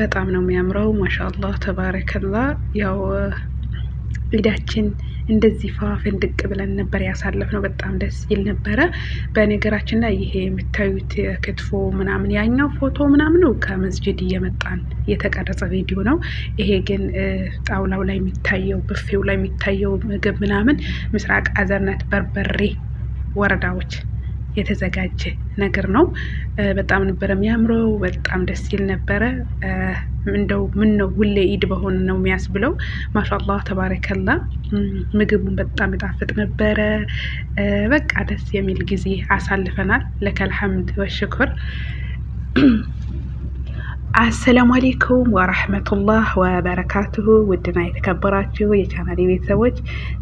በጣም ነው የሚያምረው ማሻአላህ ተባረከላህ ያው ኢዳችን እንደዚህ ፈንድቅ ብለን ነበር ያሳለፍነው በጣም ደስ ይል ነበር በነገራችን ላይ ይሄ የምታዩት ክትፎ ምናምን ያኛው ፎቶ ምናምን ከመስጂድ እየመጣን የተቀረጸ ቪዲዮ ነው ይሄ ግን ጣውላው ላይ የሚታየው ብፌው ላይ የሚታየው ምግብ ምናምን ምስራቅ አዘርነት በርበሬ ወረዳዎች የተዘጋጀ ነገር ነው በጣም ነበር የሚያምረው በጣም ደስ ይል ነበር እንደው ምን ነው ሁሌ ኢድ በሆነ ነው የሚያስብለው ማሻአላህ ተባረከላህ ምግቡን በጣም ይጣፍጥ ነበር በቃ ደስ የሚል ጊዜ አሳልፈናል ለከል ሐምድ ወሽክር السلام عليكم ورحمة الله وبركاته ودنا يتكبراتشو የቻናሌ ቤተሰቦች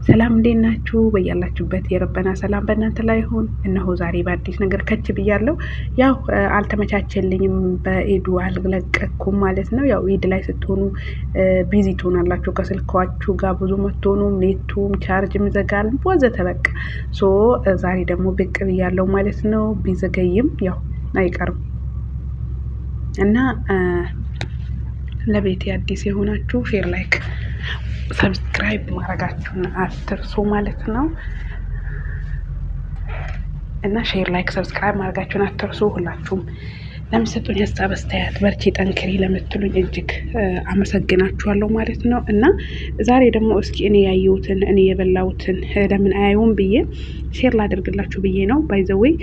ሰላም እንደናችሁ በያላችሁበት የረበና ሰላም በእናንተ ላይ ይሁን እነሆ ዛሬ በአዲስ ነገር ከች ብያለሁ ያው አልተመቻቸልኝም በኢዱ አልለቀኩም ማለት ነው ያው ኢድ ላይ ስትሆኑ ቢዚ ትሆናላችሁ ከስልካችሁ ጋር ብዙ መጥቶኑ ኔቱም ቻርጅም ዘጋል ወዘተ በቃ ሶ ዛሬ ደግሞ ብቅ ብያለሁ ማለት ነው ቢዘገይም ያው አይቀርም እና ለቤት አዲስ የሆናችሁ ሼር ላይክ ሰብስክራይብ ማድረጋችሁን አትርሱ ማለት ነው እና ሼር ላይክ ሰብስክራይብ ማድረጋችሁን አትርሱ ሁላችሁም ለምሰጡኝ ሀሳብ አስተያየት በርቺ ጠንክሪ ለምትሉኝ እጅግ አመሰግናችኋለሁ ማለት ነው እና ዛሬ ደግሞ እስኪ እኔ ያየሁትን እኔ የበላሁትን ለምን አያዩም ብዬ ሼር ላደርግላችሁ ብዬ ነው ባይ ዘ ዌይ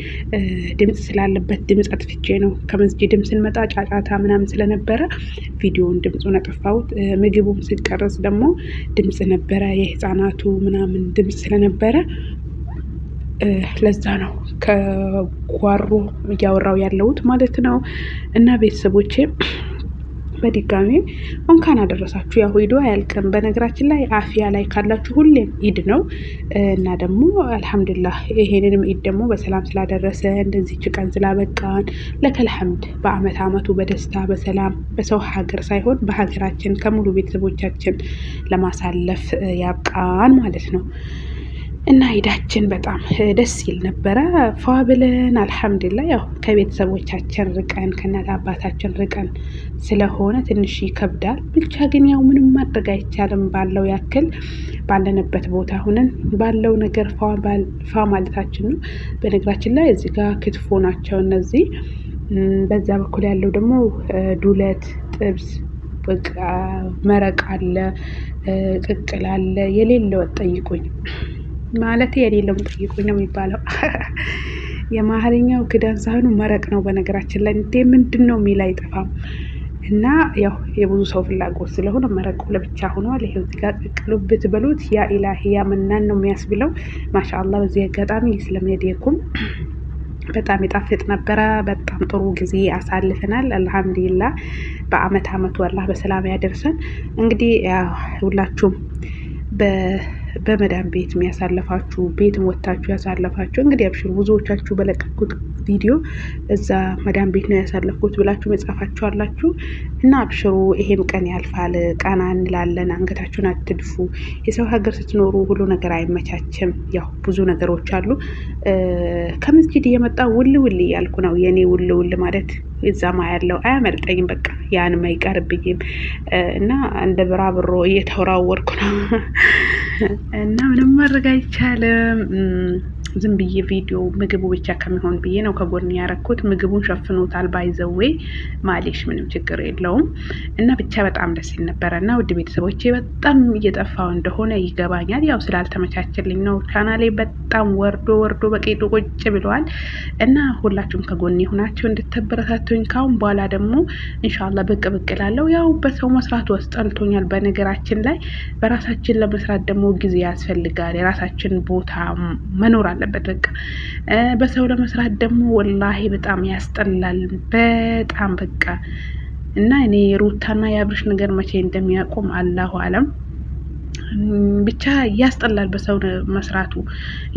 ድምጽ ስላለበት ድምጽ አጥፍቼ ነው ከመስጂድም ስንመጣ ጫጫታ ምናምን ስለነበረ ቪዲዮውን ድምጹን አጠፋሁት ምግቡም ሲቀርጽ ደግሞ ድምጽ ነበረ የህፃናቱ ምናምን ድምጽ ስለነበረ ለዛ ነው ከጓሮ ያወራው ያለውት ማለት ነው እና ቤተሰቦቼ በድጋሚ እንኳን አደረሳችሁ ያው ኢዱ አያልቅም በነገራችን ላይ አፊያ ላይ ካላችሁ ሁሌም ኢድ ነው እና ደግሞ አልহামዱሊላህ ይሄንንም ኢድ ደግሞ በሰላም ስላደረሰ እንደዚህ ጭቀን ስላበቃን ለከል ሐምድ በአመት አመቱ በደስታ በሰላም በሰው ሀገር ሳይሆን በሀገራችን ከሙሉ ቤተሰቦቻችን ለማሳለፍ ያብቃን ማለት ነው እና ኢዳችን በጣም ደስ ይል ነበር ፋብለን አልহামዱሊላህ ያው ከቤተሰቦቻችን ርቀን ከናት አባታችን ርቀን ስለሆነ ትንሽ ይከብዳል ብቻ ግን ያው ምንም ማድረግ አይቻልም ባለው ያክል ባለንበት ቦታ ሆነን ባለው ነገር ፋ ማለታችን ነው በነገራችን ላይ እዚህ ጋር ክትፎ ናቸው እነዚህ በዛ በኩል ያለው ደግሞ ዱለት ጥብስ በቃ መረቅ አለ ቅቅል አለ የሌለው ጠይቁኝ ማለት የሌለው ጠይቁኝ ነው የሚባለው የማህለኛው ክዳን ሳይሆን መረቅ ነው በነገራችን ላይ እንዴ ምንድነው ሚል አይጠፋም እና ያው የብዙ ሰው ፍላጎት ስለሆነ መረቁ ለብቻ ሆኗል ይሄው እዚህ ጋር ቅቅሉበት በሉት ያ ኢላሂ ያ መናን ነው የሚያስብለው ማሻአላህ በዚህ አጋጣሚ ስለሚያደኩም በጣም ይጣፍጥ ነበር በጣም ጥሩ ጊዜ አሳልፈናል አልহামዱሊላህ በአመት አመቱ አላህ በሰላም ያደርሰን እንግዲህ ሁላችሁም በመዳን ቤት የሚያሳልፋችሁ ቤት ወጣችሁ ያሳልፋችሁ እንግዲህ አብሽሩ ብዙዎቻችሁ በለቀቁት ቪዲዮ እዛ መዳን ቤት ነው ያሳልፉት ብላችሁ መጻፋችሁ አላችሁ እና አብሽሩ ይሄም ቀን ያልፋል ቃና እንላለን አንገታችሁን አትድፉ የሰው ሀገር ስትኖሩ ሁሉ ነገር አይመቻችም ያው ብዙ ነገሮች አሉ ከመስጂድ እየመጣ ውል ያልኩ ነው የኔ ውል ማለት እዛማ ያለው አያመልጠኝም በቃ ያን ማይቀርብኝም እና እንደ ብራብሮ እየተወራወርኩ ነው እና ምንም ማድረግ አይቻልም ዝም ብዬ ቪዲዮ ምግቡ ብቻ ከመሆን ብዬ ነው ከጎን ያረኩት ምግቡን ሸፍኖታል ባይዘዌ ማሌሽ ምንም ችግር የለውም እና ብቻ በጣም ደስ ይል ነበርና ውድ ቤተሰቦቼ በጣም እየጠፋው እንደሆነ ይገባኛል ያው ስላልተመቻቸልኝ ነው ቻናሌ በጣም ወርዶ በቂጡ ቁጭ ብሏል እና ሁላችሁም ከጎን ይሁናችሁ እንድትበረታቱኝ ካሁን በኋላ ደግሞ ኢንሻአላህ ብቅ እላለሁ ያው በሰው መስራት ወስጠልቶኛል በነገራችን ላይ በራሳችን ለመስራት ደግሞ ጊዜ ያስፈልጋል የራሳችን ቦታ መኖር አለበት በቃ በሰው ለመስራት ደግሞ ወላሂ በጣም ያስጠላል በጣም በቃ እና እኔ ሩታና ያብርሽ ነገር መቼ እንደሚያቆም አላሁ አለም ብቻ ያስጠላል በሰው መስራቱ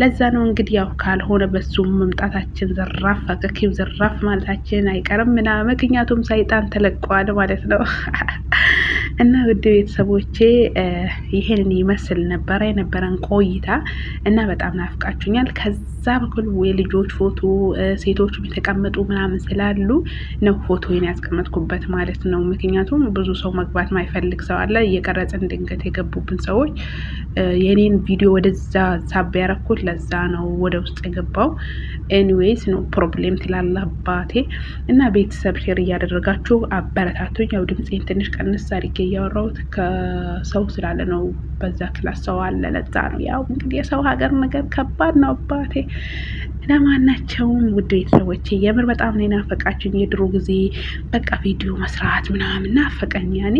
ለዛ ነው እንግዲህ ያው ካልሆነ በሱም መምጣታችን ዘራፍ አከኪው ዘራፍ ማለታችን አይቀርምና ምክንያቱም ሰይጣን ተለቋል ማለት ነው እና ውድ ቤተሰቦቼ ይሄንን ይመስል ነበር የነበረን ቆይታ እና በጣም ናፍቃችሁኛል። ከዛ በኩል የልጆች ፎቶ ሴቶች የተቀመጡ ምናምን ስላሉ ነው ፎቶዬን ያስቀመጥኩበት ማለት ነው። ምክንያቱም ብዙ ሰው መግባት ማይፈልግ ሰው አለ። እየቀረጽን ድንገት የገቡብን ሰዎች የኔን ቪዲዮ ወደዛ ሳብ ያረኩት ለዛ ነው ወደ ውስጥ የገባው። ኤኒዌይስ ነው ፕሮብሌም ትላለ አባቴ እና ቤተሰብ ሼር እያደረጋችሁ አበረታቱኝ። ያው ድምፄን ትንሽ ቀንስ አድርጌ እያወራሁት ከሰው ስላለ ነው። በዛ ክላስ ሰው አለ ለዛ ነው። ያው እንግዲህ የሰው ሀገር ነገር ከባድ ነው አባቴ። ለማናቸውም ውድ ቤተሰቦቼ የምር በጣም ነው ናፈቃችሁኝ። የድሮ ጊዜ በቃ ቪዲዮ መስራት ምናምን ናፈቀኝ። ያኔ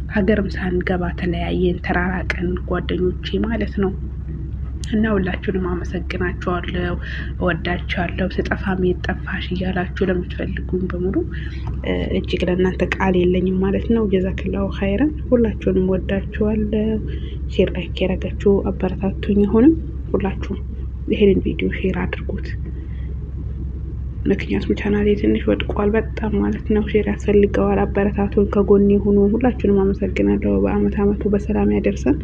ሀገርም ሳንገባ ተለያየን፣ ተራራቀን ጓደኞቼ ማለት ነው። እና ሁላችሁንም አመሰግናችኋለሁ፣ እወዳችኋለሁ። ስጠፋም የጠፋሽ እያላችሁ ለምትፈልጉኝ በሙሉ እጅግ ለእናንተ ቃል የለኝም ማለት ነው። ጀዛከላሁ ኸይረን። ሁላችሁንም ወዳችኋለሁ። ሼር ላይክ ያደረጋችሁ አበረታቱኝ። አሁንም ሁላችሁም ይሄንን ቪዲዮ ሼር አድርጉት። ምክንያቱም ቻናሌ ትንሽ ወድቋል በጣም ማለት ነው። ሼር ያስፈልገዋል። አበረታቱን፣ ከጎኔ ሁኑ። ሁላችሁንም አመሰግናለሁ። በአመት አመቱ በሰላም ያደርሰን።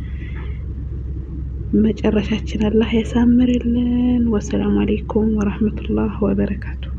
መጨረሻችን አላህ ያሳምርልን። ወሰላሙ አለይኩም ወራህመቱላህ ወበረካቱ።